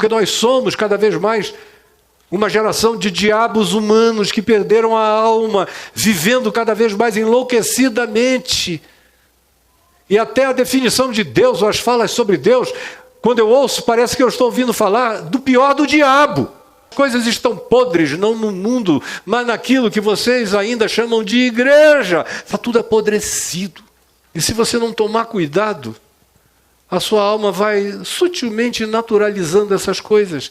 Porque nós somos cada vez mais uma geração de diabos humanos que perderam a alma, vivendo cada vez mais enlouquecidamente. E até a definição de Deus, ou as falas sobre Deus, quando eu ouço, parece que eu estou ouvindo falar do pior do diabo. As coisas estão podres, não no mundo, mas naquilo que vocês ainda chamam de igreja. Está tudo apodrecido. E se você não tomar cuidado, a sua alma vai sutilmente naturalizando essas coisas,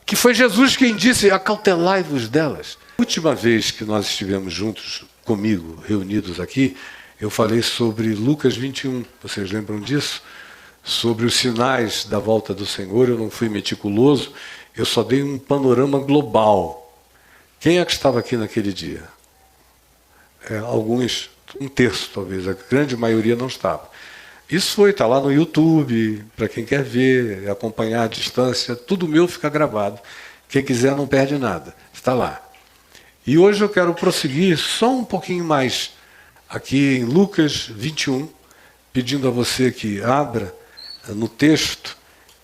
que foi Jesus quem disse: acautelai-vos delas. A última vez que nós estivemos juntos, comigo, reunidos aqui, eu falei sobre Lucas 21, vocês lembram disso? Sobre os sinais da volta do Senhor. Eu não fui meticuloso, eu só dei um panorama global. Quem é que estava aqui naquele dia? Alguns, um terço talvez, a grande maioria não estava. Isso está lá no YouTube, para quem quer ver, acompanhar à distância, tudo meu fica gravado. Quem quiser não perde nada, está lá. E hoje eu quero prosseguir só um pouquinho mais aqui em Lucas 21, pedindo a você que abra no texto,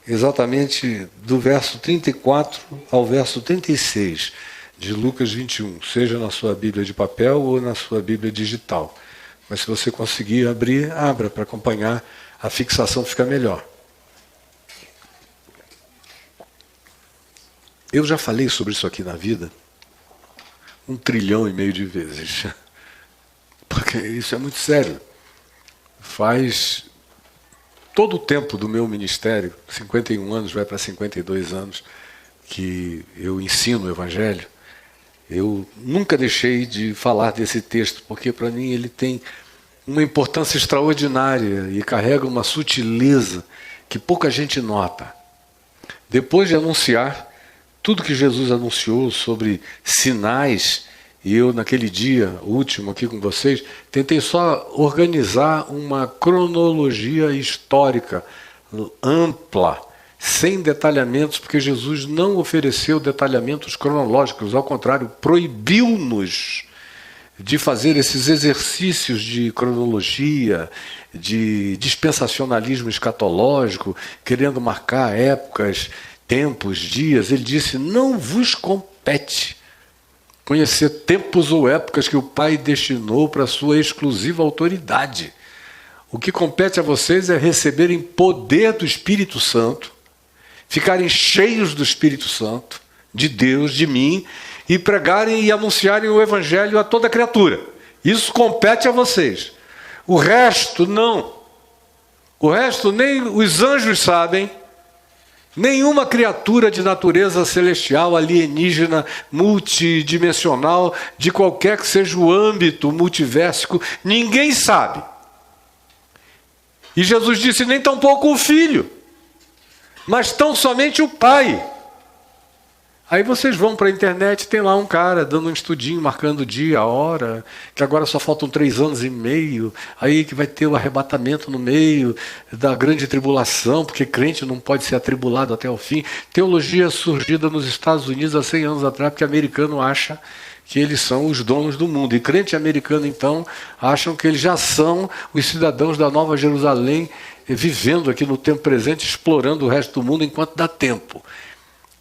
exatamente do verso 34 ao verso 36 de Lucas 21, seja na sua Bíblia de papel ou na sua Bíblia digital. Mas se você conseguir abrir, abra para acompanhar, a fixação fica melhor. Eu já falei sobre isso aqui na vida 1,5 trilhão de vezes. Porque isso é muito sério. Faz todo o tempo do meu ministério, 51 anos, vai para 52 anos, que eu ensino o Evangelho. Eu nunca deixei de falar desse texto, porque para mim ele tem uma importância extraordinária e carrega uma sutileza que pouca gente nota. Depois de anunciar tudo que Jesus anunciou sobre sinais, e eu naquele dia último aqui com vocês, tentei só organizar uma cronologia histórica ampla, sem detalhamentos, porque Jesus não ofereceu detalhamentos cronológicos, ao contrário, proibiu-nos de fazer esses exercícios de cronologia, de dispensacionalismo escatológico, querendo marcar épocas, tempos, dias. Ele disse: não vos compete conhecer tempos ou épocas que o Pai destinou para a sua exclusiva autoridade. O que compete a vocês é receberem poder do Espírito Santo, ficarem cheios do Espírito Santo, de Deus, de mim, e pregarem e anunciarem o Evangelho a toda criatura. Isso compete a vocês. O resto, não. O resto nem os anjos sabem, nenhuma criatura de natureza celestial, alienígena, multidimensional, de qualquer que seja o âmbito multiversico, ninguém sabe. E Jesus disse: nem tampouco o Filho, mas tão somente o Pai. Aí vocês vão para a internet, tem lá um cara dando um estudinho, marcando o dia, a hora, que agora só faltam 3 anos e meio, aí que vai ter o arrebatamento no meio da grande tribulação, porque crente não pode ser atribulado até o fim. Teologia surgida nos Estados Unidos há 100 anos atrás, porque americano acha que eles são os donos do mundo. E crente americano, então, acham que eles já são os cidadãos da Nova Jerusalém, vivendo aqui no tempo presente, explorando o resto do mundo enquanto dá tempo.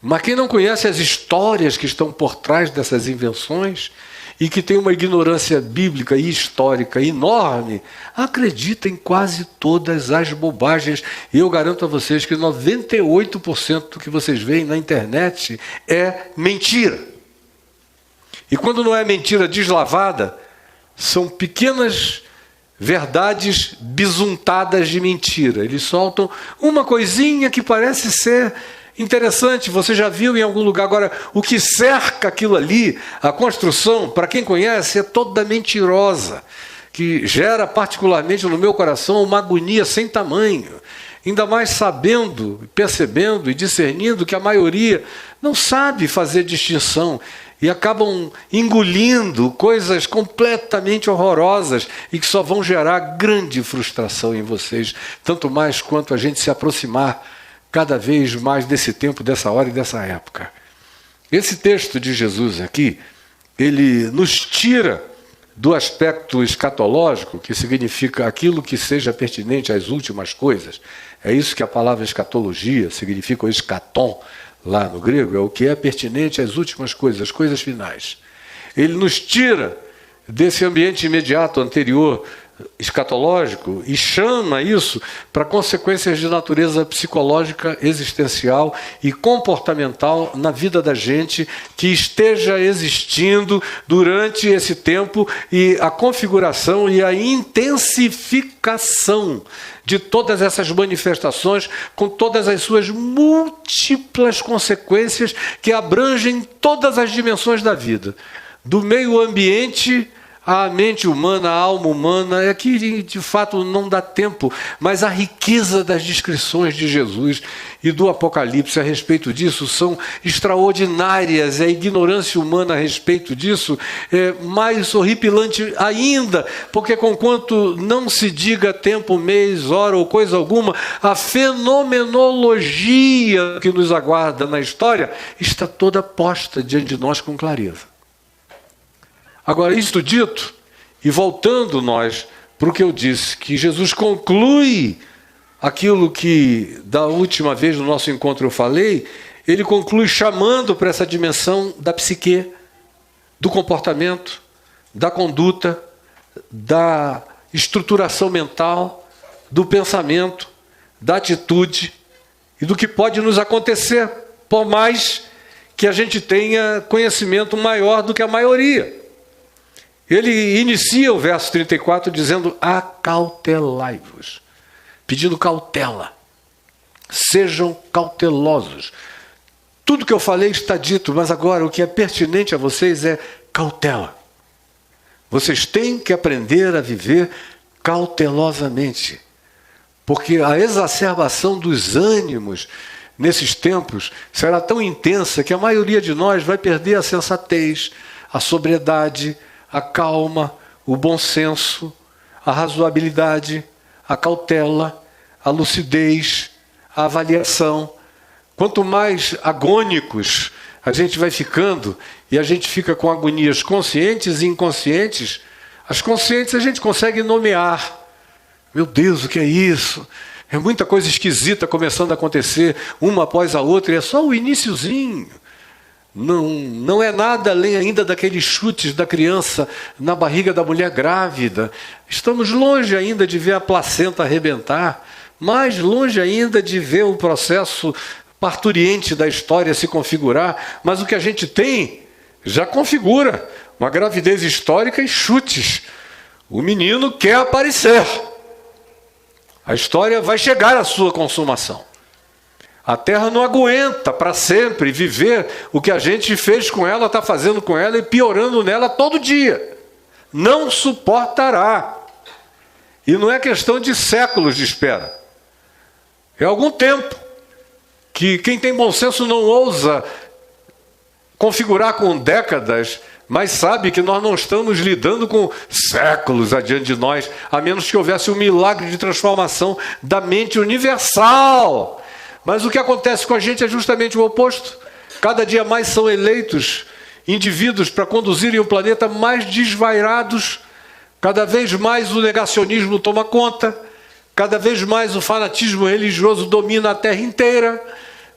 Mas quem não conhece as histórias que estão por trás dessas invenções e que tem uma ignorância bíblica e histórica enorme, acredita em quase todas as bobagens. E eu garanto a vocês que 98% do que vocês veem na internet é mentira. E quando não é mentira deslavada, são pequenas verdades bisuntadas de mentira. Eles soltam uma coisinha que parece ser interessante, você já viu em algum lugar. Agora, o que cerca aquilo ali, a construção, para quem conhece, é toda mentirosa, que gera particularmente no meu coração uma agonia sem tamanho. Ainda mais sabendo, percebendo e discernindo que a maioria não sabe fazer distinção e acabam engolindo coisas completamente horrorosas e que só vão gerar grande frustração em vocês, tanto mais quanto a gente se aproximar cada vez mais desse tempo, dessa hora e dessa época. Esse texto de Jesus aqui, ele nos tira do aspecto escatológico, que significa aquilo que seja pertinente às últimas coisas. É isso que a palavra escatologia significa, o escatom, lá no grego, é o que é pertinente às últimas coisas, às coisas finais. Ele nos tira desse ambiente imediato, anterior, escatológico, e chama isso para consequências de natureza psicológica, existencial e comportamental na vida da gente que esteja existindo durante esse tempo, e a configuração e a intensificação de todas essas manifestações, com todas as suas múltiplas consequências que abrangem todas as dimensões da vida, do meio ambiente à mente humana, à alma humana. É que de fato não dá tempo, mas a riqueza das descrições de Jesus e do Apocalipse a respeito disso são extraordinárias. A ignorância humana a respeito disso é mais horripilante ainda, porque conquanto não se diga tempo, mês, hora ou coisa alguma, a fenomenologia que nos aguarda na história está toda posta diante de nós com clareza. Agora, isto dito, e voltando nós para o que eu disse, que Jesus conclui aquilo que da última vez no nosso encontro eu falei, ele conclui chamando para essa dimensão da psique, do comportamento, da conduta, da estruturação mental, do pensamento, da atitude e do que pode nos acontecer, por mais que a gente tenha conhecimento maior do que a maioria. Ele inicia o verso 34 dizendo: acautelai-vos, pedindo cautela, sejam cautelosos. Tudo que eu falei está dito, mas agora o que é pertinente a vocês é cautela. Vocês têm que aprender a viver cautelosamente, porque a exacerbação dos ânimos nesses tempos será tão intensa que a maioria de nós vai perder a sensatez, a sobriedade, a calma, o bom senso, a razoabilidade, a cautela, a lucidez, a avaliação. Quanto mais agônicos a gente vai ficando, e a gente fica com agonias conscientes e inconscientes, as conscientes a gente consegue nomear. Meu Deus, o que é isso? É muita coisa esquisita começando a acontecer, uma após a outra, e é só o iniciozinho. Não é nada além ainda daqueles chutes da criança na barriga da mulher grávida. Estamos longe ainda de ver a placenta arrebentar, mais longe ainda de ver o processo parturiente da história se configurar, mas o que a gente tem já configura uma gravidez histórica e chutes. O menino quer aparecer. A história vai chegar à sua consumação. A Terra não aguenta para sempre viver o que a gente fez com ela, está fazendo com ela e piorando nela todo dia. Não suportará. E não é questão de séculos de espera. É algum tempo que quem tem bom senso não ousa configurar com décadas, mas sabe que nós não estamos lidando com séculos adiante de nós, a menos que houvesse um milagre de transformação da mente universal. Mas o que acontece com a gente é justamente o oposto. Cada dia mais são eleitos indivíduos para conduzirem o planeta mais desvairados. Cada vez mais o negacionismo toma conta. Cada vez mais o fanatismo religioso domina a terra inteira.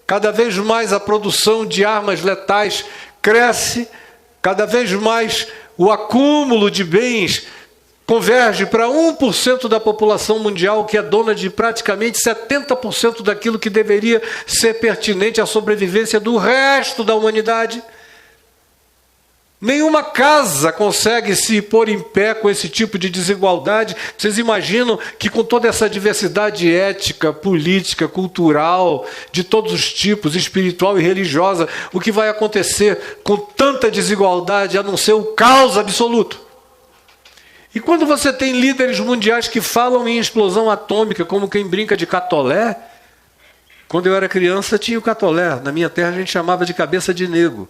Cada vez mais a produção de armas letais cresce. Cada vez mais o acúmulo de bens converge para 1% da população mundial, que é dona de praticamente 70% daquilo que deveria ser pertinente à sobrevivência do resto da humanidade. Nenhuma casa consegue se pôr em pé com esse tipo de desigualdade. Vocês imaginam que com toda essa diversidade ética, política, cultural, de todos os tipos, espiritual e religiosa, o que vai acontecer com tanta desigualdade a não ser o caos absoluto? E quando você tem líderes mundiais que falam em explosão atômica, como quem brinca de catolé, quando eu era criança tinha o catolé, na minha terra a gente chamava de cabeça de nego.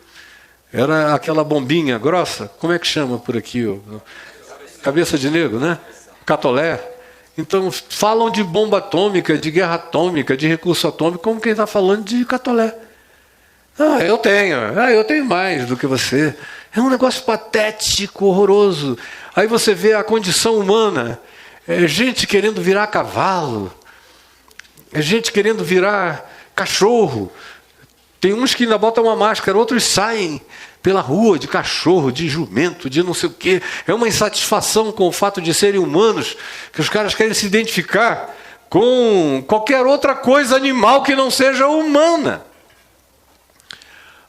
Era aquela bombinha grossa, como é que chama por aqui? Cabeça de nego, né? Catolé. Então falam de bomba atômica, de guerra atômica, de recurso atômico, como quem está falando de catolé. Eu tenho mais do que você. É um negócio patético, horroroso. Aí você vê a condição humana, é gente querendo virar cavalo, é gente querendo virar cachorro, Tem uns que ainda botam uma máscara, outros saem pela rua de cachorro, de jumento, de não sei o quê. É uma insatisfação com o fato de serem humanos, que os caras querem se identificar com qualquer outra coisa animal que não seja humana.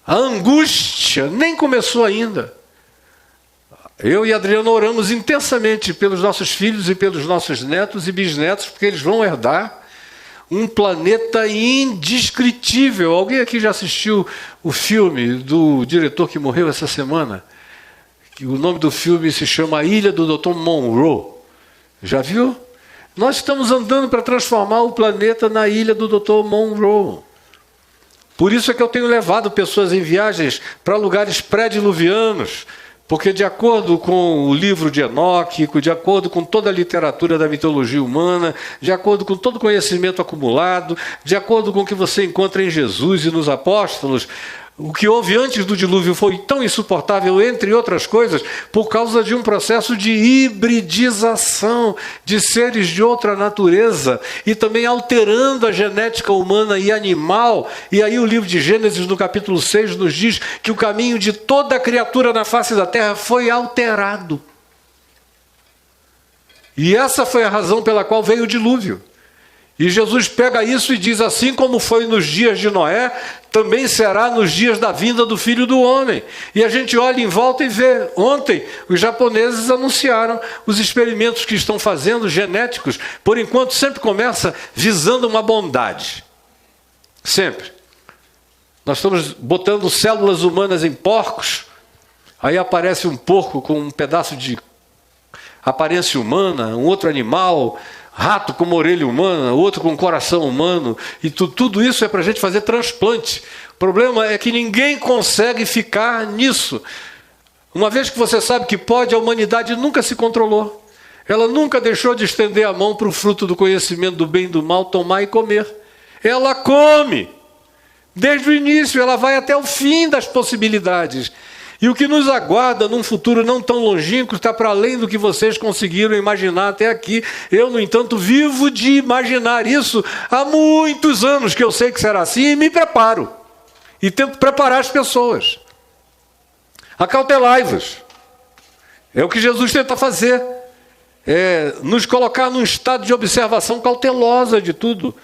A angústia nem começou ainda. Eu e Adriano oramos intensamente pelos nossos filhos e pelos nossos netos e bisnetos, porque eles vão herdar um planeta indescritível. Alguém aqui já assistiu o filme do diretor que morreu essa semana? O nome do filme se chama A Ilha do Dr. Monroe. Já viu? Nós estamos andando para transformar o planeta na Ilha do Dr. Monroe. Por isso é que eu tenho levado pessoas em viagens para lugares pré-diluvianos, porque de acordo com o livro de Enoque, de acordo com toda a literatura da mitologia humana, de acordo com todo o conhecimento acumulado, de acordo com o que você encontra em Jesus e nos apóstolos, o que houve antes do dilúvio foi tão insuportável, entre outras coisas, por causa de um processo de hibridização de seres de outra natureza e também alterando a genética humana e animal. E aí o livro de Gênesis, no capítulo 6, nos diz que o caminho de toda criatura na face da terra foi alterado. E essa foi a razão pela qual veio o dilúvio. E Jesus pega isso e diz, assim como foi nos dias de Noé, também será nos dias da vinda do Filho do Homem. E a gente olha em volta e vê. Ontem, os japoneses anunciaram os experimentos que estão fazendo, genéticos. Por enquanto, sempre começa visando uma bondade. Sempre. Nós estamos botando células humanas em porcos. Aí aparece um porco com um pedaço de aparência humana, um outro animal, rato com uma orelha humana, outro com um coração humano, e tudo isso é para a gente fazer transplante. O problema é que ninguém consegue ficar nisso. Uma vez que você sabe que pode, a humanidade nunca se controlou. Ela nunca deixou de estender a mão para o fruto do conhecimento do bem e do mal, tomar e comer. Ela come. Desde o início, ela vai até o fim das possibilidades. E o que nos aguarda num futuro não tão longínquo está para além do que vocês conseguiram imaginar até aqui. Eu, no entanto, vivo de imaginar isso há muitos anos, que eu sei que será assim, e me preparo. E tento preparar as pessoas. Acautelai-vos. É o que Jesus tenta fazer. É nos colocar num estado de observação cautelosa de tudo.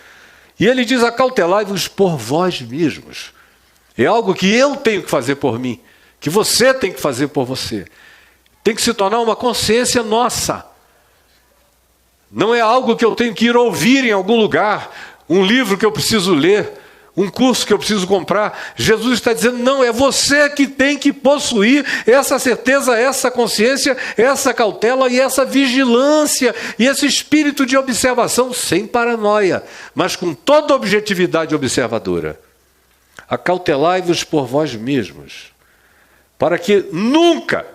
E ele diz, acautelai-vos por vós mesmos. É algo que eu tenho que fazer por mim. Que você tem que fazer por você. Tem que se tornar uma consciência nossa. Não é algo que eu tenho que ir ouvir em algum lugar, um livro que eu preciso ler, um curso que eu preciso comprar. Jesus está dizendo, não, é você que tem que possuir essa certeza, essa consciência, essa cautela e essa vigilância e esse espírito de observação sem paranoia, mas com toda objetividade observadora. Acautelai-vos por vós mesmos. Para que nunca,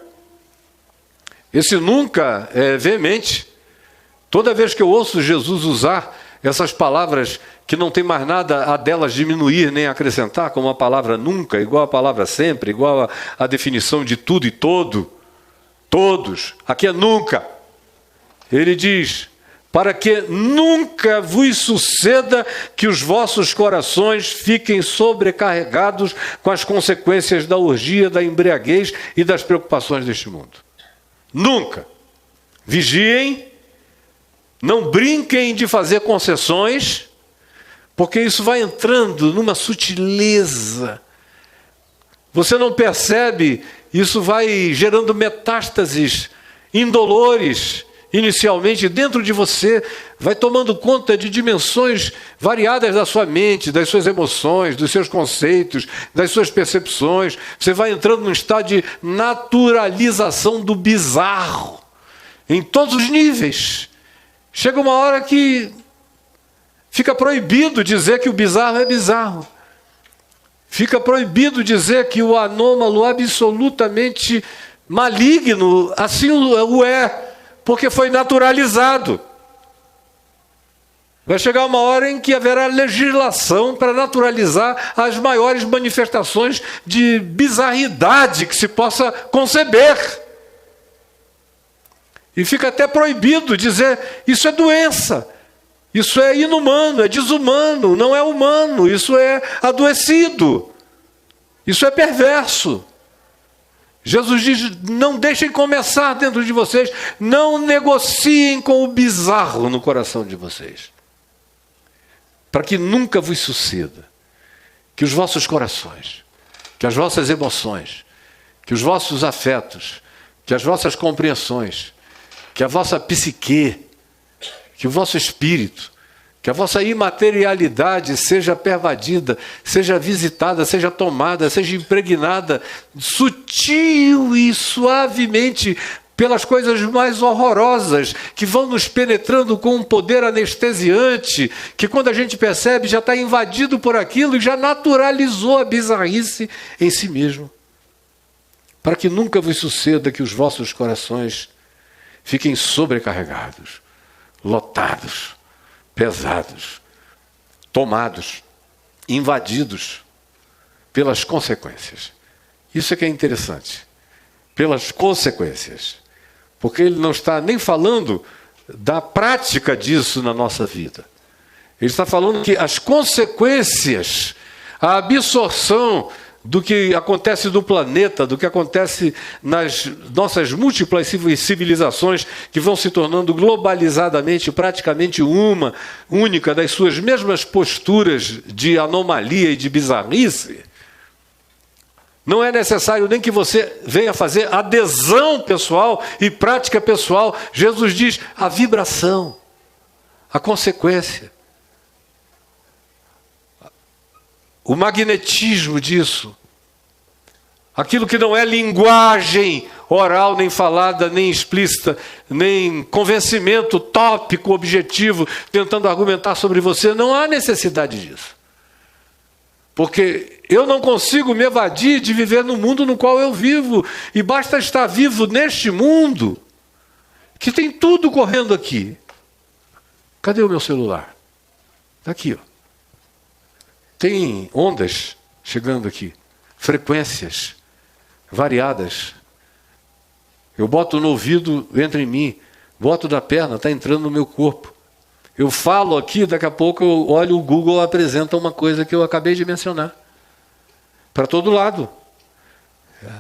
esse nunca é veemente, toda vez que eu ouço Jesus usar essas palavras que não tem mais nada a delas diminuir nem acrescentar, como a palavra nunca, igual a palavra sempre, igual a definição de tudo e todo, todos, aqui é nunca. Ele diz, para que nunca vos suceda que os vossos corações fiquem sobrecarregados com as consequências da orgia, da embriaguez e das preocupações deste mundo. Nunca. Vigiem, não brinquem de fazer concessões, porque isso vai entrando numa sutileza. Você não percebe, isso vai gerando metástases indolores, inicialmente dentro de você, vai tomando conta de dimensões variadas da sua mente, das suas emoções, dos seus conceitos, das suas percepções. Você vai entrando num estado de naturalização do bizarro, em todos os níveis. Chega uma hora que fica proibido dizer que o bizarro é bizarro. Fica proibido dizer que o anômalo absolutamente maligno, assim o é, porque foi naturalizado. Vai chegar uma hora em que haverá legislação para naturalizar as maiores manifestações de bizarridade que se possa conceber. E fica até proibido dizer, isso é doença, isso é inumano, é desumano, não é humano, isso é adoecido. Isso é perverso. Jesus diz: não deixem começar dentro de vocês, não negociem com o bizarro no coração de vocês, para que nunca vos suceda que os vossos corações, que as vossas emoções, que os vossos afetos, que as vossas compreensões, que a vossa psique, que o vosso espírito, que a vossa imaterialidade seja pervadida, seja visitada, seja tomada, seja impregnada sutil e suavemente pelas coisas mais horrorosas que vão nos penetrando com um poder anestesiante, que quando a gente percebe já está invadido por aquilo e já naturalizou a bizarrice em si mesmo. Para que nunca vos suceda que os vossos corações fiquem sobrecarregados, lotados, pesados, tomados, invadidos pelas consequências. Isso é que é interessante. Pelas consequências. Porque ele não está nem falando da prática disso na nossa vida. Ele está falando que as consequências, a absorção do que acontece no planeta, do que acontece nas nossas múltiplas civilizações que vão se tornando globalizadamente, praticamente única, das suas mesmas posturas de anomalia e de bizarrice. Não é necessário nem que você venha fazer adesão pessoal e prática pessoal. Jesus diz: a vibração, a consequência, o magnetismo disso, aquilo que não é linguagem oral, nem falada, nem explícita, nem convencimento tópico, objetivo, tentando argumentar sobre você, não há necessidade disso. Porque eu não consigo me evadir de viver no mundo no qual eu vivo, e basta estar vivo neste mundo, que tem tudo correndo aqui. Cadê o meu celular? Está aqui, ó. Tem ondas chegando aqui, frequências variadas. Eu boto no ouvido, entra em mim, boto da perna, está entrando no meu corpo. Eu falo aqui, daqui a pouco eu olho o Google, apresenta uma coisa que eu acabei de mencionar. Para todo lado.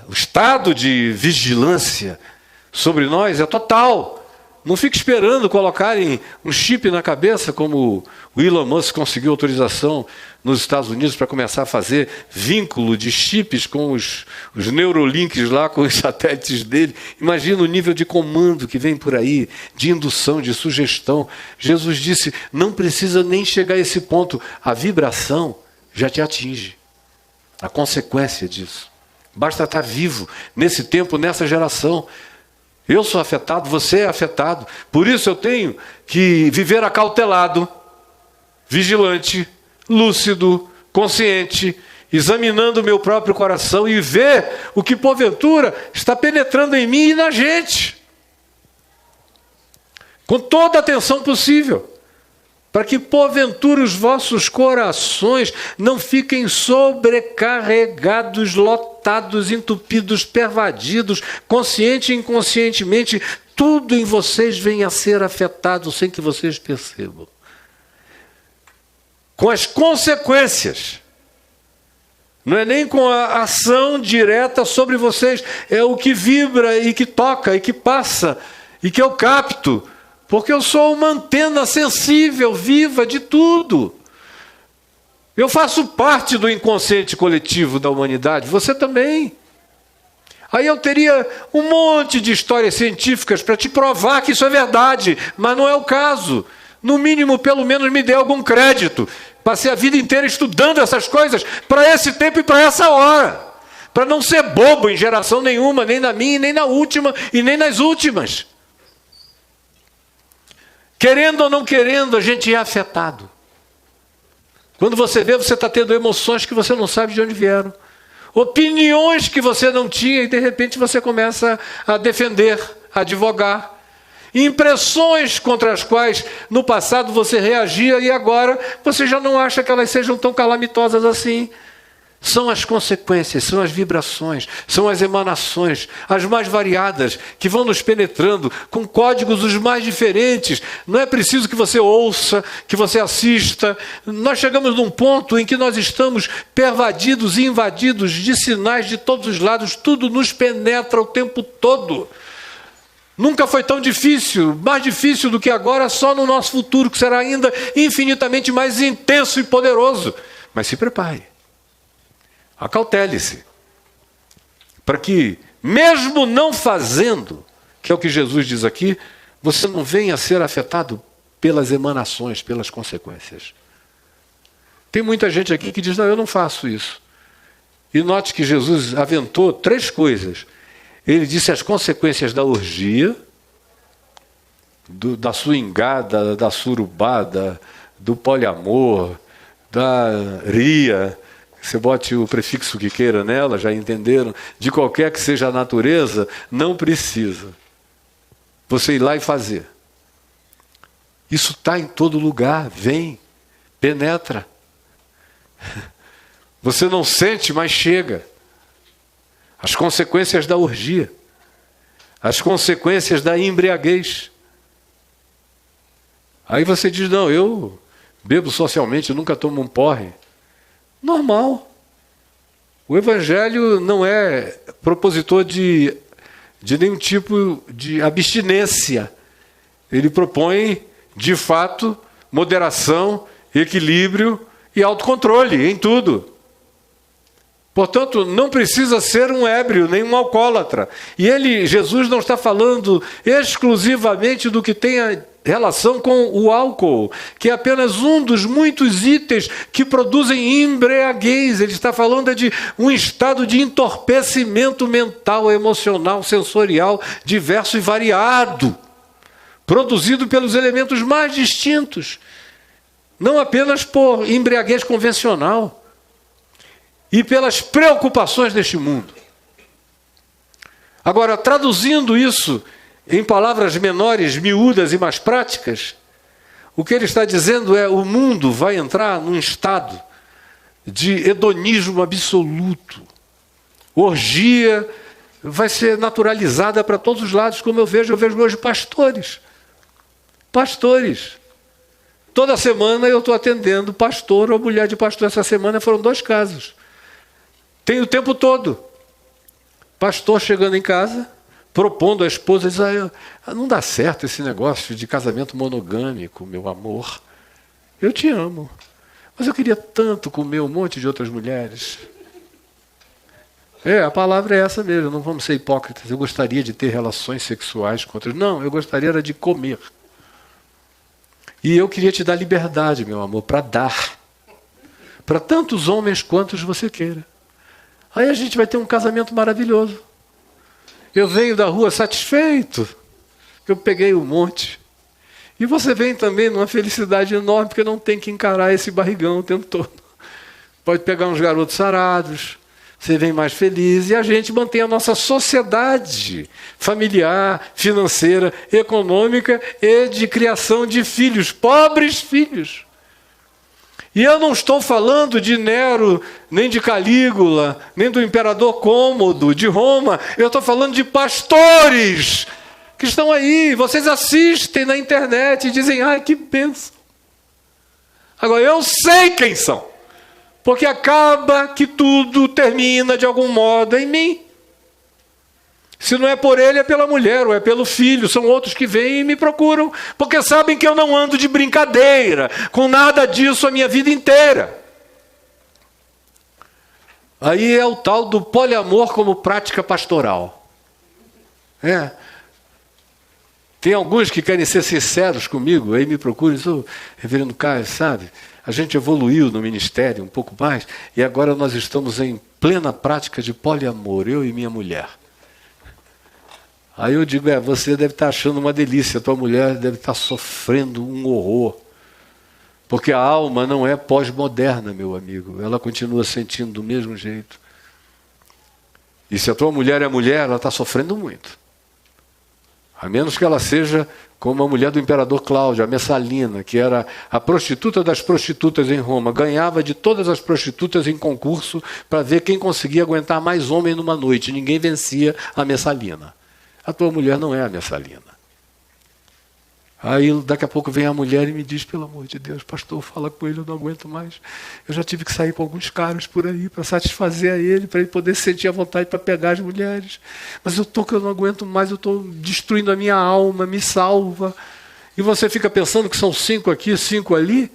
O estado de vigilância sobre nós é total. Não fique esperando colocarem um chip na cabeça, como o Elon Musk conseguiu autorização nos Estados Unidos para começar a fazer vínculo de chips com os neurolinks lá, com os satélites dele. Imagina o nível de comando que vem por aí, de indução, de sugestão. Jesus disse: não precisa nem chegar a esse ponto. A vibração já te atinge. A consequência disso. Basta estar vivo nesse tempo, nessa geração. Eu sou afetado, você é afetado. Por isso eu tenho que viver acautelado, vigilante, lúcido, consciente, examinando o meu próprio coração e ver o que porventura está penetrando em mim e na gente. Com toda a atenção possível. Para que porventura os vossos corações não fiquem sobrecarregados, lotados, entupidos, pervadidos, consciente e inconscientemente, tudo em vocês venha a ser afetado sem que vocês percebam. Com as consequências. Não é nem com a ação direta sobre vocês, é o que vibra e que toca e que passa e que eu capto. Porque eu sou uma antena sensível, viva de tudo. Eu faço parte do inconsciente coletivo da humanidade, você também. Aí eu teria um monte de histórias científicas para te provar que isso é verdade, mas não é o caso. No mínimo, pelo menos, me dê algum crédito. Passei a vida inteira estudando essas coisas para esse tempo e para essa hora. Para não ser bobo em geração nenhuma, nem na minha, nem na última e nem nas últimas. Querendo ou não querendo, a gente é afetado. Quando você vê, você está tendo emoções que você não sabe de onde vieram. Opiniões que você não tinha e de repente você começa a defender, a advogar. Impressões contra as quais no passado você reagia e agora você já não acha que elas sejam tão calamitosas assim. São as consequências, são as vibrações, são as emanações, as mais variadas, que vão nos penetrando com códigos os mais diferentes. Não é preciso que você ouça, que você assista. Nós chegamos num ponto em que nós estamos pervadidos e invadidos de sinais de todos os lados. Tudo nos penetra o tempo todo. Nunca foi tão difícil, mais difícil do que agora, só no nosso futuro, que será ainda infinitamente mais intenso e poderoso. Mas se prepare. Acautele-se, para que, mesmo não fazendo, que é o que Jesus diz aqui, você não venha a ser afetado pelas emanações, pelas consequências. Tem muita gente aqui que diz, não, eu não faço isso. E note que Jesus aventou 3 coisas. Ele disse as consequências da orgia, da swingada, da surubada, do poliamor, da ria. Você bote o prefixo que queira nela, já entenderam? De qualquer que seja a natureza, não precisa você ir lá e fazer. Isso está em todo lugar, vem, penetra. Você não sente, mas chega. As consequências da orgia, as consequências da embriaguez. Aí você diz, não, eu bebo socialmente, eu nunca tomo um porre. Normal. O Evangelho não é propositor de nenhum tipo de abstinência. Ele propõe, de fato, moderação, equilíbrio e autocontrole em tudo. Portanto, não precisa ser um ébrio, nem um alcoólatra. E Jesus não está falando exclusivamente do que tem relação com o álcool, que é apenas um dos muitos itens que produzem embriaguez. Ele está falando de um estado de entorpecimento mental, emocional, sensorial, diverso e variado, produzido pelos elementos mais distintos, não apenas por embriaguez convencional e pelas preocupações deste mundo. Agora, traduzindo isso em palavras menores, miúdas e mais práticas, o que ele está dizendo é: o mundo vai entrar num estado de hedonismo absoluto. Orgia vai ser naturalizada para todos os lados, como eu vejo hoje pastores. Toda semana eu estou atendendo pastor ou mulher de pastor. Essa semana foram 2 casos. Tem o tempo todo. Pastor chegando em casa, propondo à esposa, diz, não dá certo esse negócio de casamento monogâmico, meu amor. Eu te amo, mas eu queria tanto comer um monte de outras mulheres. A palavra é essa mesmo, não vamos ser hipócritas. Eu gostaria de ter relações sexuais com outras. Não, eu gostaria era de comer. E eu queria te dar liberdade, meu amor, para dar. Para tantos homens quantos você queira. Aí a gente vai ter um casamento maravilhoso. Eu venho da rua satisfeito, eu peguei um monte. E você vem também numa felicidade enorme, porque não tem que encarar esse barrigão o tempo todo. Pode pegar uns garotos sarados, você vem mais feliz, e a gente mantém a nossa sociedade familiar, financeira, econômica e de criação de filhos, pobres filhos. E eu não estou falando de Nero, nem de Calígula, nem do imperador Cômodo, de Roma. Eu estou falando de pastores que estão aí. Vocês assistem na internet e dizem, ai, que bênção. Agora, eu sei quem são. Porque acaba que tudo termina de algum modo em mim. Se não é por ele, é pela mulher, ou é pelo filho. São outros que vêm e me procuram, porque sabem que eu não ando de brincadeira com nada disso a minha vida inteira. Aí é o tal do poliamor como prática pastoral. Tem alguns que querem ser sinceros comigo, aí me procuram e dizem, reverendo Caio, sabe, a gente evoluiu no ministério um pouco mais, e agora nós estamos em plena prática de poliamor, eu e minha mulher. Aí eu digo, você deve estar achando uma delícia, a tua mulher deve estar sofrendo um horror. Porque a alma não é pós-moderna, meu amigo. Ela continua sentindo do mesmo jeito. E se a tua mulher é mulher, ela está sofrendo muito. A menos que ela seja como a mulher do imperador Cláudio, a Messalina, que era a prostituta das prostitutas em Roma. Ganhava de todas as prostitutas em concurso para ver quem conseguia aguentar mais homem numa noite. Ninguém vencia a Messalina. A tua mulher não é a Messalina. Aí daqui a pouco vem a mulher e me diz, pelo amor de Deus, pastor, fala com ele, eu não aguento mais. Eu já tive que sair com alguns caras por aí para satisfazer a ele, para ele poder sentir a vontade para pegar as mulheres. Mas eu estou que eu não aguento mais, eu estou destruindo a minha alma, me salva. E você fica pensando que são 5 aqui, 5 ali.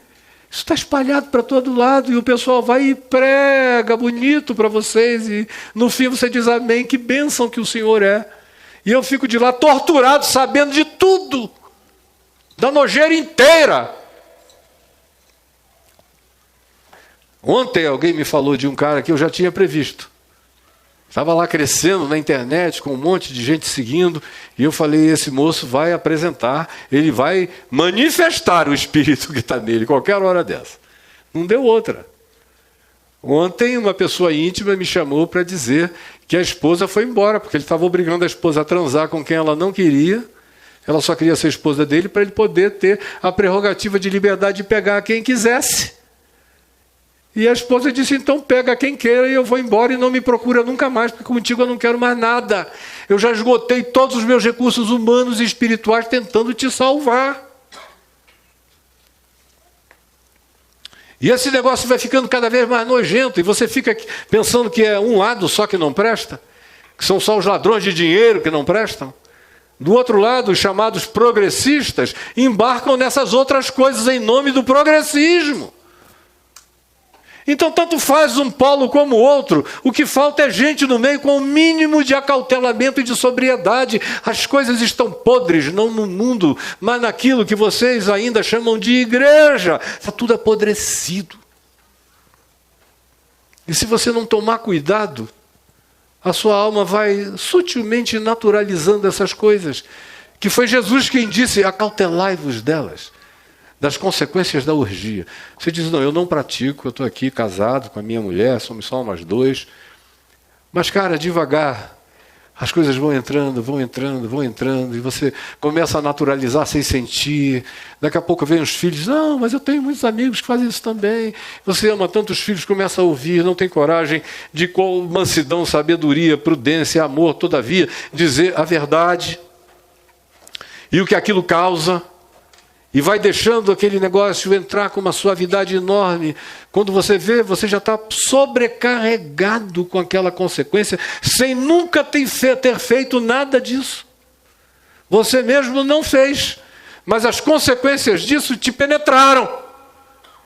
Isso está espalhado para todo lado e o pessoal vai e prega bonito para vocês. E no fim você diz amém, que bênção que o Senhor é. E eu fico de lá torturado, sabendo de tudo. Da nojeira inteira. Ontem alguém me falou de um cara que eu já tinha previsto. Estava lá crescendo na internet, com um monte de gente seguindo, e eu falei, esse moço vai apresentar, ele vai manifestar o espírito que está nele, qualquer hora dessa. Não deu outra. Ontem uma pessoa íntima me chamou para dizer que a esposa foi embora, porque ele estava obrigando a esposa a transar com quem ela não queria. Ela só queria ser esposa dele para ele poder ter a prerrogativa de liberdade de pegar quem quisesse. E a esposa disse, então pega quem queira e eu vou embora e não me procura nunca mais, porque contigo eu não quero mais nada. Eu já esgotei todos os meus recursos humanos e espirituais tentando te salvar. E esse negócio vai ficando cada vez mais nojento e você fica pensando que é um lado só que não presta, que são só os ladrões de dinheiro que não prestam. Do outro lado, os chamados progressistas embarcam nessas outras coisas em nome do progressismo. Então, tanto faz um polo como o outro. O que falta é gente no meio com o mínimo de acautelamento e de sobriedade. As coisas estão podres, não no mundo, mas naquilo que vocês ainda chamam de igreja. Está tudo apodrecido. E se você não tomar cuidado, a sua alma vai sutilmente naturalizando essas coisas. Que foi Jesus quem disse, acautelai-vos delas, das consequências da orgia. Você diz, não, eu não pratico, eu estou aqui casado com a minha mulher, somos só nós dois. Mas, cara, devagar, as coisas vão entrando, e você começa a naturalizar sem sentir. Daqui a pouco vem os filhos, não, mas eu tenho muitos amigos que fazem isso também. Você ama tanto os filhos, começa a ouvir, não tem coragem de com mansidão, sabedoria, prudência, amor, todavia, dizer a verdade e o que aquilo causa. E vai deixando aquele negócio entrar com uma suavidade enorme. Quando você vê, você já está sobrecarregado com aquela consequência, sem nunca ter feito nada disso. Você mesmo não fez, mas as consequências disso te penetraram.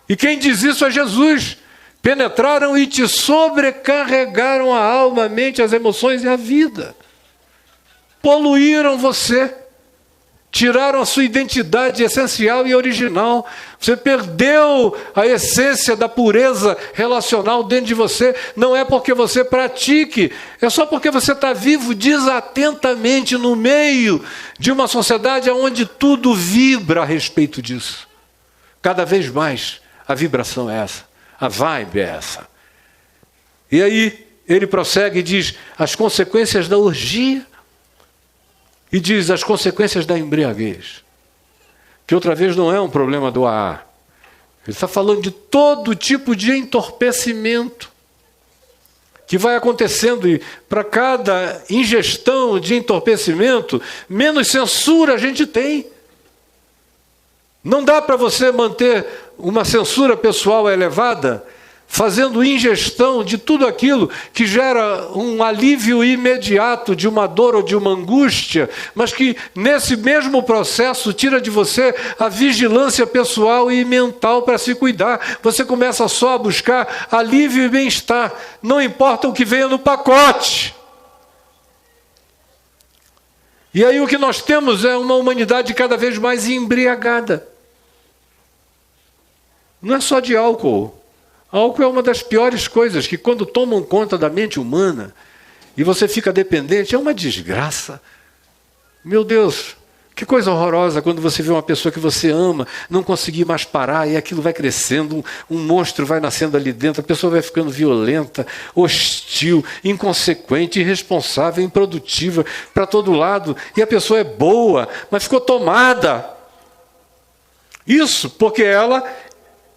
E quem diz isso é Jesus. Penetraram e te sobrecarregaram a alma, a mente, as emoções e a vida. Poluíram você. Tiraram a sua identidade essencial e original. Você perdeu a essência da pureza relacional dentro de você. Não é porque você pratique, é só porque você está vivo desatentamente no meio de uma sociedade onde tudo vibra a respeito disso. Cada vez mais a vibração é essa, a vibe é essa. E aí ele prossegue e diz, as consequências da orgia. E diz as consequências da embriaguez, que outra vez não é um problema do AA. Ele está falando de todo tipo de entorpecimento que vai acontecendo, e para cada ingestão de entorpecimento, menos censura a gente tem. Não dá para você manter uma censura pessoal elevada, fazendo ingestão de tudo aquilo que gera um alívio imediato de uma dor ou de uma angústia, mas que nesse mesmo processo tira de você a vigilância pessoal e mental para se cuidar. Você começa só a buscar alívio e bem-estar, não importa o que venha no pacote. E aí o que nós temos é uma humanidade cada vez mais embriagada. Não é só de álcool. Álcool é uma das piores coisas, que quando tomam conta da mente humana e você fica dependente, é uma desgraça. Meu Deus, Que coisa horrorosa quando você vê uma pessoa que você ama não conseguir mais parar e aquilo vai crescendo, um monstro vai nascendo ali dentro, a pessoa vai ficando violenta, hostil, inconsequente, irresponsável, improdutiva para todo lado. E a pessoa é boa, mas ficou tomada. Isso porque ela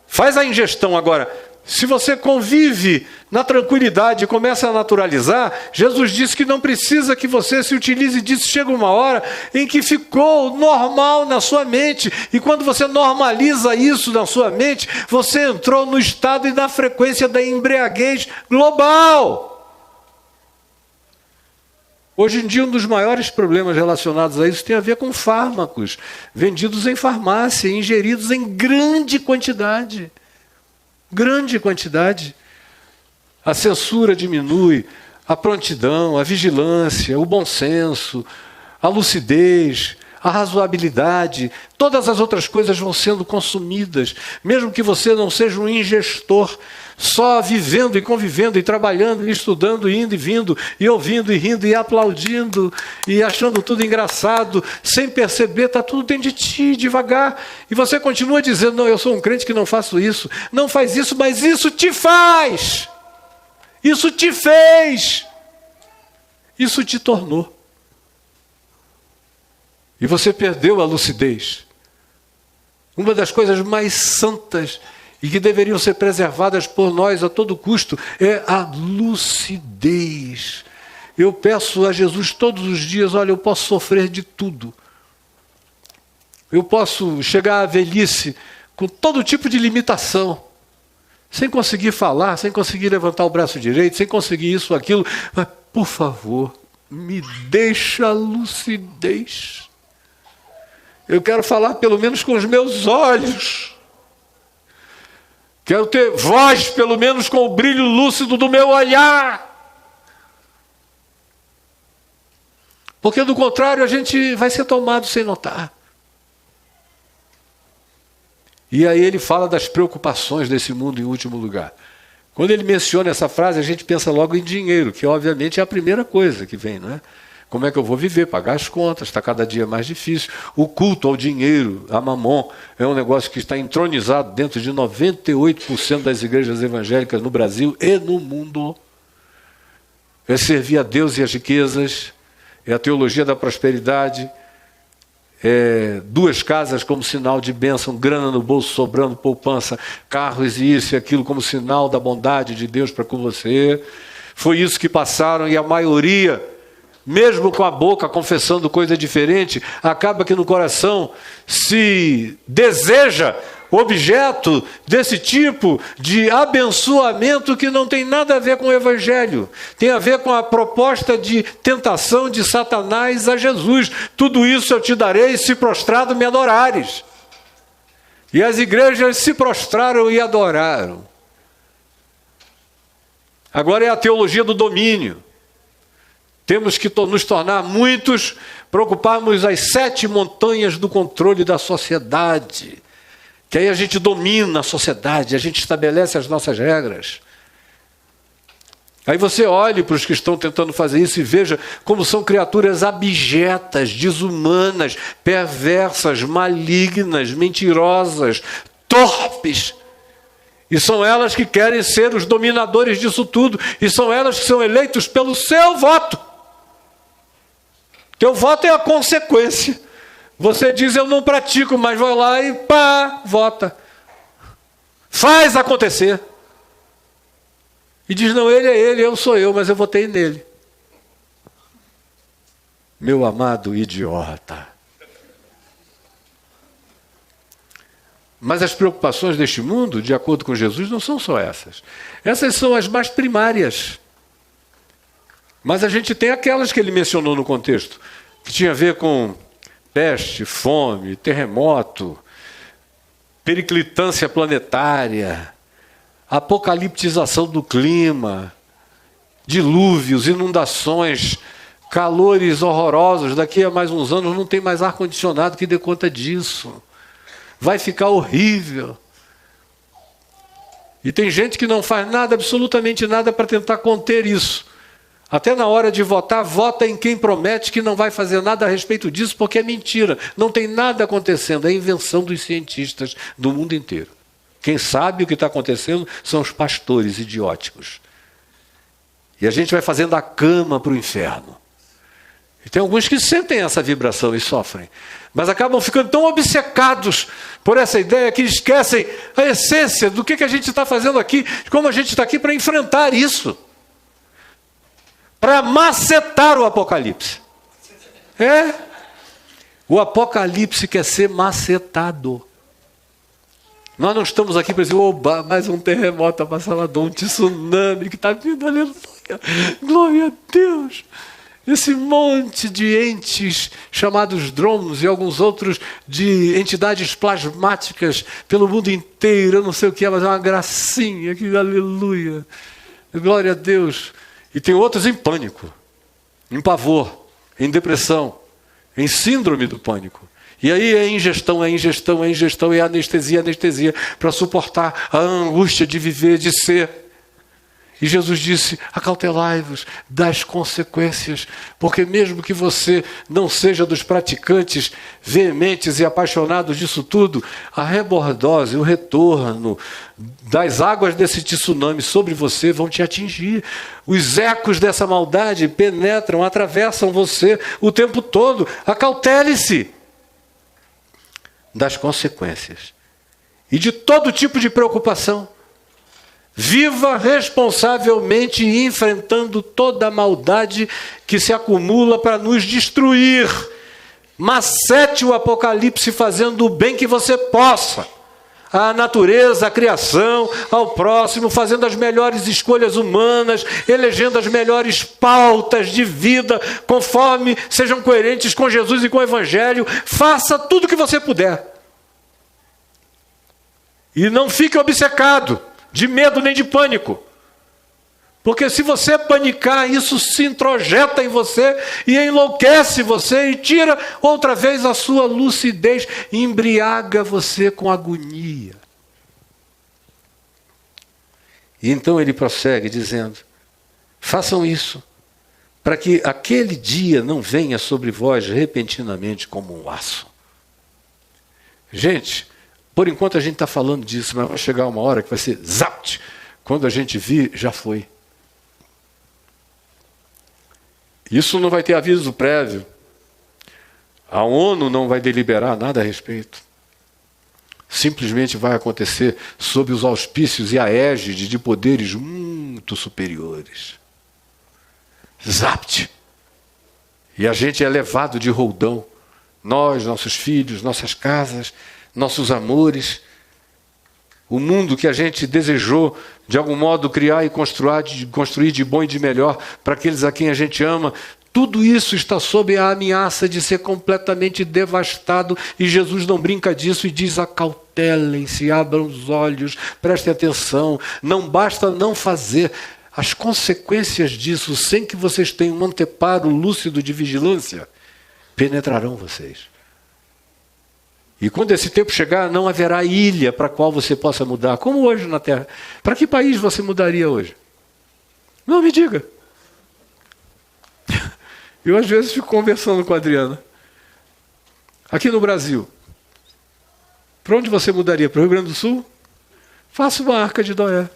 faz a ingestão. Agora, se você convive na tranquilidade e começa a naturalizar, Jesus disse que não precisa que você se utilize disso. Chega uma hora em que ficou normal na sua mente. E quando você normaliza isso na sua mente, você entrou no estado e na frequência da embriaguez global. Hoje em dia, um dos maiores problemas relacionados a isso tem a ver com fármacos vendidos em farmácia, ingeridos em grande quantidade. Grande quantidade. A censura diminui, a prontidão, a vigilância, o bom senso, a lucidez, a razoabilidade, todas as outras coisas vão sendo consumidas, mesmo que você não seja um ingestor, só vivendo e convivendo e trabalhando e estudando, e indo e vindo, e ouvindo e rindo e aplaudindo e achando tudo engraçado, sem perceber, está tudo dentro de ti, devagar, e você continua dizendo, não, eu sou um crente que não faço isso, não faz isso, mas isso te faz, isso te fez, isso te tornou. E você perdeu a lucidez. Uma das coisas mais santas e que deveriam ser preservadas por nós a todo custo é a lucidez. Eu peço a Jesus todos os dias, olha, eu posso sofrer de tudo. Eu posso chegar à velhice com todo tipo de limitação, sem conseguir falar, sem conseguir levantar o braço direito, sem conseguir isso, aquilo. Mas, por favor, me deixa a lucidez. Eu quero falar pelo menos com os meus olhos. Quero ter voz pelo menos com o brilho lúcido do meu olhar. Porque do contrário a gente vai ser tomado sem notar. E aí ele fala das preocupações desse mundo em último lugar. Quando ele menciona essa frase, a gente pensa logo em dinheiro, que obviamente é a primeira coisa que vem, não é? Como é que eu vou viver? Pagar as contas, está cada dia mais difícil. O culto ao dinheiro, a mamon, é um negócio que está entronizado dentro de 98% das igrejas evangélicas no Brasil e no mundo. É servir a Deus e as riquezas, é a teologia da prosperidade, é 2 casas como sinal de bênção, grana no bolso sobrando, poupança, carros e isso e aquilo como sinal da bondade de Deus para com você. Foi isso que passaram e a maioria, mesmo com a boca confessando coisa diferente, acaba que no coração se deseja objeto desse tipo de abençoamento que não tem nada a ver com o Evangelho. Tem a ver com a proposta de tentação de Satanás a Jesus. Tudo isso eu te darei se prostrado me adorares. E as igrejas se prostraram e adoraram. Agora é a teologia do domínio. Temos que nos tornar muitos, preocuparmos as 7 montanhas do controle da sociedade. Que aí a gente domina a sociedade, a gente estabelece as nossas regras. Aí você olhe para os que estão tentando fazer isso e veja como são criaturas abjetas, desumanas, perversas, malignas, mentirosas, torpes. E são elas que querem ser os dominadores disso tudo. E são elas que são eleitos pelo seu voto. Teu voto é a consequência. Você diz, eu não pratico, mas vai lá e pá, vota. Faz acontecer. E diz, não, ele é ele, eu sou eu, mas eu votei nele. Meu amado idiota. Mas as preocupações deste mundo, de acordo com Jesus, não são só essas. Essas são as mais primárias. Mas a gente tem aquelas que ele mencionou no contexto, que tinha a ver com peste, fome, terremoto, periclitância planetária, apocaliptização do clima, dilúvios, inundações, calores horrorosos. Daqui a mais uns anos não tem mais ar-condicionado que dê conta disso. Vai ficar horrível. E tem gente que não faz nada, absolutamente nada, para tentar conter isso. Até na hora de votar, vota em quem promete que não vai fazer nada a respeito disso, porque é mentira. Não tem nada acontecendo, é invenção dos cientistas do mundo inteiro. Quem sabe o que está acontecendo são os pastores idióticos. E a gente vai fazendo a cama para o inferno. E tem alguns que sentem essa vibração e sofrem, mas acabam ficando tão obcecados por essa ideia que esquecem a essência do que a gente está fazendo aqui, como a gente está aqui para enfrentar isso. Para macetar o Apocalipse. O Apocalipse quer ser macetado. Nós não estamos aqui para dizer, oba, mais um terremoto avassalador, um tsunami que está vindo, aleluia, glória a Deus. Esse monte de entes chamados drones e alguns outros de entidades plasmáticas pelo mundo inteiro, eu não sei o que é, mas é uma gracinha, que aleluia, glória a Deus. E tem outros em pânico, em pavor, em depressão, em síndrome do pânico. E aí é ingestão, é anestesia, para suportar a angústia de viver, de ser. E Jesus disse, acautelai-vos das consequências, porque mesmo que você não seja dos praticantes veementes e apaixonados disso tudo, a rebordose, o retorno das águas desse tsunami sobre você vão te atingir. Os ecos dessa maldade penetram, atravessam você o tempo todo. Acautele-se das consequências e de todo tipo de preocupação. Viva responsavelmente enfrentando toda a maldade que se acumula para nos destruir. Macete o Apocalipse fazendo o bem que você possa. À natureza, à criação, ao próximo, fazendo as melhores escolhas humanas, elegendo as melhores pautas de vida, conforme sejam coerentes com Jesus e com o Evangelho. Faça tudo o que você puder. E não fique obcecado de medo nem de pânico. Porque se você panicar, isso se introjeta em você e enlouquece você e tira outra vez a sua lucidez e embriaga você com agonia. E então ele prossegue dizendo, façam isso, para que aquele dia não venha sobre vós repentinamente como um laço. Gente, por enquanto a gente está falando disso, mas vai chegar uma hora que vai ser zapt. Quando a gente vir, já foi. Isso não vai ter aviso prévio. A ONU não vai deliberar nada a respeito. Simplesmente vai acontecer sob os auspícios e a égide de poderes muito superiores. Zapt. E a gente é levado de roldão. Nós, nossos filhos, nossas casas, nossos amores, o mundo que a gente desejou, de algum modo, criar e construir de bom e de melhor para aqueles a quem a gente ama, tudo isso está sob a ameaça de ser completamente devastado, e Jesus não brinca disso e diz, acautelem-se, abram os olhos, prestem atenção, não basta não fazer. As consequências disso, sem que vocês tenham um anteparo lúcido de vigilância, penetrarão vocês. E quando esse tempo chegar, não haverá ilha para a qual você possa mudar, como hoje na Terra. Para que país você mudaria hoje? Não, me diga. Eu às vezes fico conversando com a Adriana. Aqui no Brasil, para onde você mudaria? Para o Rio Grande do Sul? Faça uma Arca de Noé.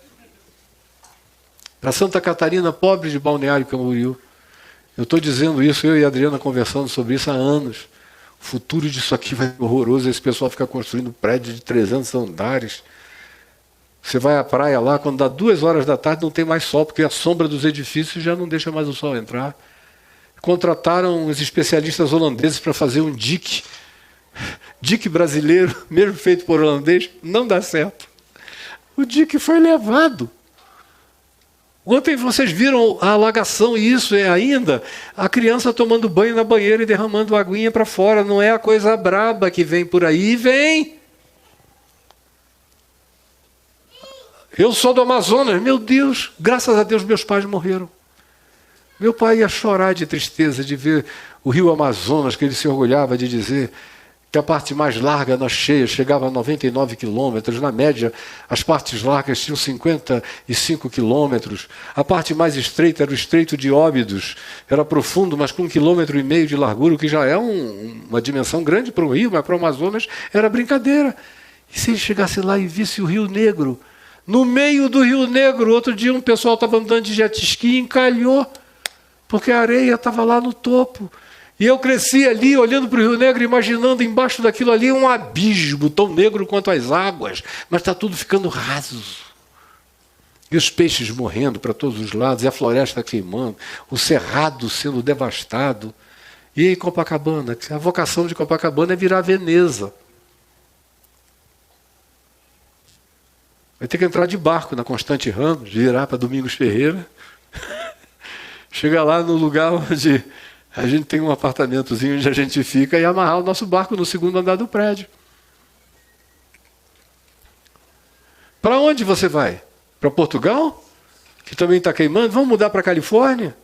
Para Santa Catarina, pobre de Balneário Camboriú. Eu estou dizendo isso, eu e a Adriana conversando sobre isso há anos. O futuro disso aqui vai ser horroroso, esse pessoal fica construindo prédio de 300 andares. Você vai à praia lá, quando dá 2 horas da tarde não tem mais sol, porque a sombra dos edifícios já não deixa mais o sol entrar. Contrataram os especialistas holandeses para fazer um dique brasileiro, mesmo feito por holandês, não dá certo. O dique foi levado. Ontem vocês viram a alagação, e isso é ainda a criança tomando banho na banheira e derramando aguinha para fora. Não é a coisa braba que vem por aí, vem. Eu sou do Amazonas, meu Deus, graças a Deus meus pais morreram. Meu pai ia chorar de tristeza de ver o rio Amazonas, que ele se orgulhava de dizer que a parte mais larga na cheia chegava a 99 quilômetros, na média as partes largas tinham 55 quilômetros, a parte mais estreita era o Estreito de Óbidos, era profundo, mas com 1,5 km de largura, o que já é uma dimensão grande para o rio, mas para o Amazonas era brincadeira. E se ele chegasse lá e visse o Rio Negro, no meio do Rio Negro, outro dia um pessoal estava andando de jet ski e encalhou, porque a areia estava lá no topo. E eu cresci ali, olhando para o Rio Negro, imaginando embaixo daquilo ali um abismo, tão negro quanto as águas, mas está tudo ficando raso. E os peixes morrendo para todos os lados, e a floresta queimando, o cerrado sendo devastado. E aí Copacabana? A vocação de Copacabana é virar Veneza. Vai ter que entrar de barco na Constante Ramos, virar para Domingos Ferreira. Chegar lá no lugar onde a gente tem um apartamentozinho onde a gente fica e amarrar o nosso barco no segundo andar do prédio. Para onde você vai? Para Portugal? Que também está queimando? Vamos mudar para a Califórnia?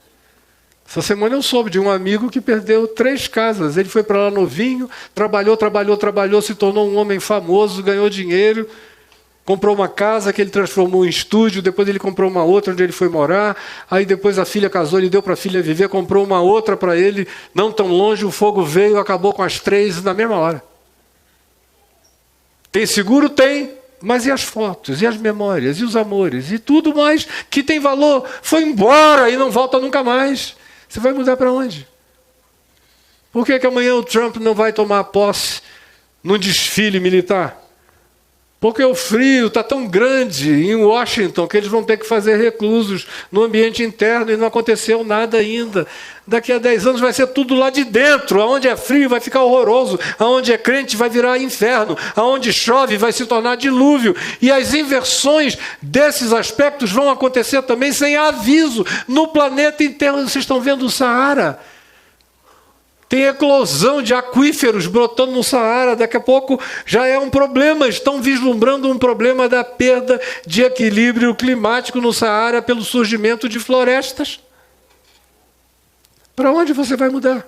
Essa semana eu soube de um amigo que perdeu 3 casas. Ele foi para lá novinho, trabalhou, se tornou um homem famoso, ganhou dinheiro, comprou uma casa que ele transformou em estúdio, depois ele comprou uma outra onde ele foi morar, aí depois a filha casou, ele deu para a filha viver, comprou uma outra para ele, não tão longe, o fogo veio, acabou com as 3 na mesma hora. Tem seguro? Tem, mas e as fotos, e as memórias, e os amores, e tudo mais que tem valor, foi embora e não volta nunca mais. Você vai mudar para onde? Por que amanhã o Trump não vai tomar posse num desfile militar? Porque o frio está tão grande em Washington que eles vão ter que fazer reclusos no ambiente interno e não aconteceu nada ainda. Daqui a 10 anos vai ser tudo lá de dentro. Aonde é frio vai ficar horroroso. Aonde é crente vai virar inferno. Aonde chove vai se tornar dilúvio. E as inversões desses aspectos vão acontecer também sem aviso. No planeta inteiro, vocês estão vendo o Saara. Tem eclosão de aquíferos brotando no Saara, daqui a pouco já é um problema. Estão vislumbrando um problema da perda de equilíbrio climático no Saara pelo surgimento de florestas. Para onde você vai mudar?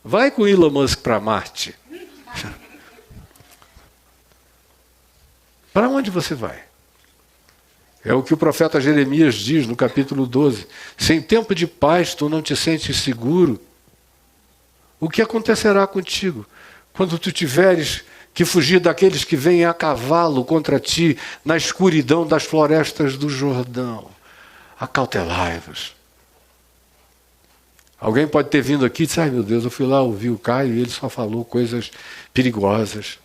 Vai com Elon Musk para Marte. Para onde você vai? É o que o profeta Jeremias diz no capítulo 12. Sem tempo de paz tu não te sentes seguro. O que acontecerá contigo quando tu tiveres que fugir daqueles que vêm a cavalo contra ti na escuridão das florestas do Jordão? Acautelai-vos. Alguém pode ter vindo aqui e dizer, ai meu Deus, eu fui lá ouvir o Caio e ele só falou coisas perigosas.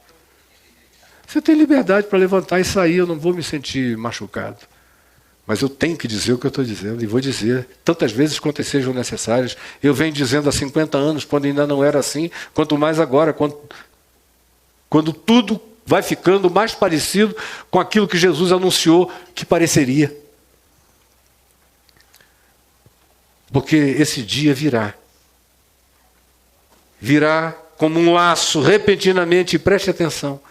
Você tem liberdade para levantar e sair, eu não vou me sentir machucado. Mas eu tenho que dizer o que eu estou dizendo, e vou dizer tantas vezes quantas sejam necessárias. Eu venho dizendo há 50 anos, quando ainda não era assim, quanto mais agora, quando tudo vai ficando mais parecido com aquilo que Jesus anunciou que pareceria. Porque esse dia virá. Virá como um laço, repentinamente, e preste atenção,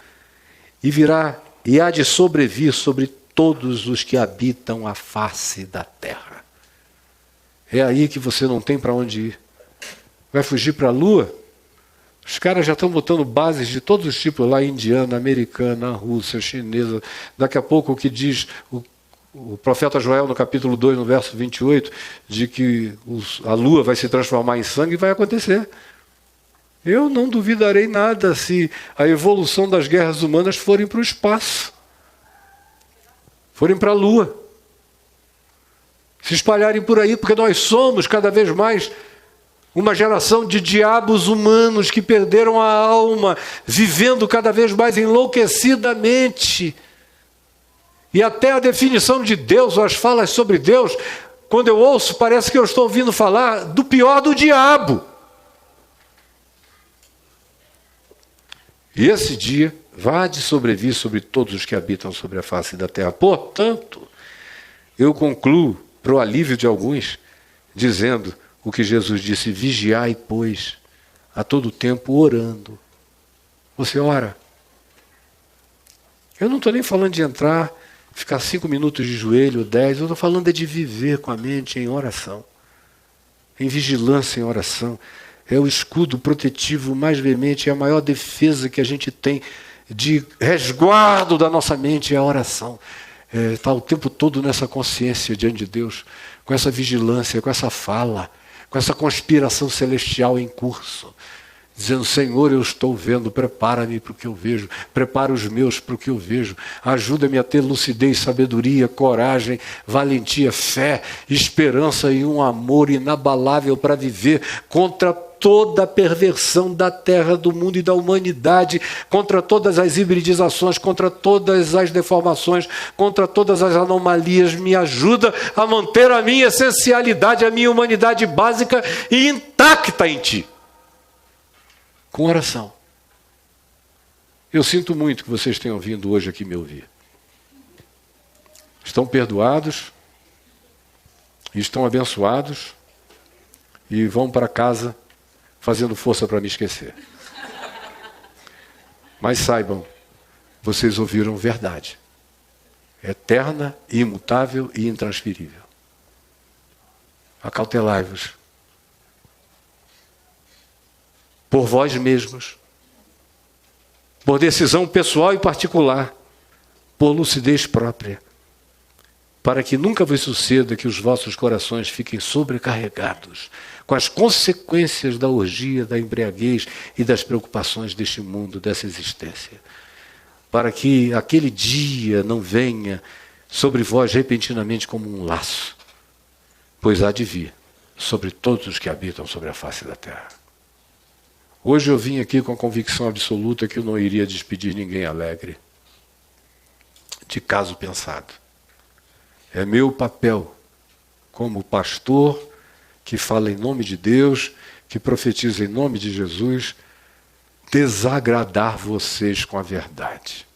e virá e há de sobrevir sobre todos os que habitam a face da terra. É aí que você não tem para onde ir. Vai fugir para a Lua? Os caras já estão botando bases de todos os tipos lá, indiana, americana, russa, chinesa. Daqui a pouco o que diz o profeta Joel no capítulo 2, no verso 28, de que a Lua vai se transformar em sangue, vai acontecer. Eu não duvidarei nada se a evolução das guerras humanas forem para o espaço. Forem para a Lua, se espalharem por aí, porque nós somos cada vez mais uma geração de diabos humanos que perderam a alma, vivendo cada vez mais enlouquecidamente. E até a definição de Deus, ou as falas sobre Deus, quando eu ouço, parece que eu estou ouvindo falar do pior do diabo. E esse dia vá de sobrevir sobre todos os que habitam sobre a face da terra. Portanto, eu concluo, para o alívio de alguns, dizendo o que Jesus disse, vigiai, pois, a todo tempo orando. Você ora. Eu não estou nem falando de entrar, ficar 5 minutos de joelho, 10, eu estou falando de viver com a mente em oração, em vigilância em oração. é o escudo protetivo mais veemente, é a maior defesa que a gente tem de resguardo da nossa mente, é a oração. Está o tempo todo nessa consciência diante de Deus, com essa vigilância, com essa fala, com essa conspiração celestial em curso, dizendo: Senhor, eu estou vendo, prepara-me para o que eu vejo, prepara os meus para o que eu vejo, ajuda-me a ter lucidez, sabedoria, coragem, valentia, fé, esperança e um amor inabalável para viver contra toda a perversão da terra, do mundo e da humanidade, contra todas as hibridizações, contra todas as deformações, contra todas as anomalias. Me ajuda a manter a minha essencialidade, a minha humanidade básica e intacta em Ti. Com oração. Eu sinto muito que vocês tenham vindo hoje aqui me ouvir. Estão perdoados, estão abençoados e vão para casa fazendo força para me esquecer. Mas saibam, vocês ouviram verdade. Eterna, imutável e intransferível. Acautelai-vos. Por vós mesmos. Por decisão pessoal e particular. Por lucidez própria. Para que nunca vos suceda que os vossos corações fiquem sobrecarregados com as consequências da orgia, da embriaguez e das preocupações deste mundo, dessa existência. Para que aquele dia não venha sobre vós repentinamente como um laço, pois há de vir sobre todos os que habitam sobre a face da terra. Hoje eu vim aqui com a convicção absoluta que eu não iria despedir ninguém alegre, de caso pensado. É meu papel, como pastor que fala em nome de Deus, que profetiza em nome de Jesus, desagradar vocês com a verdade.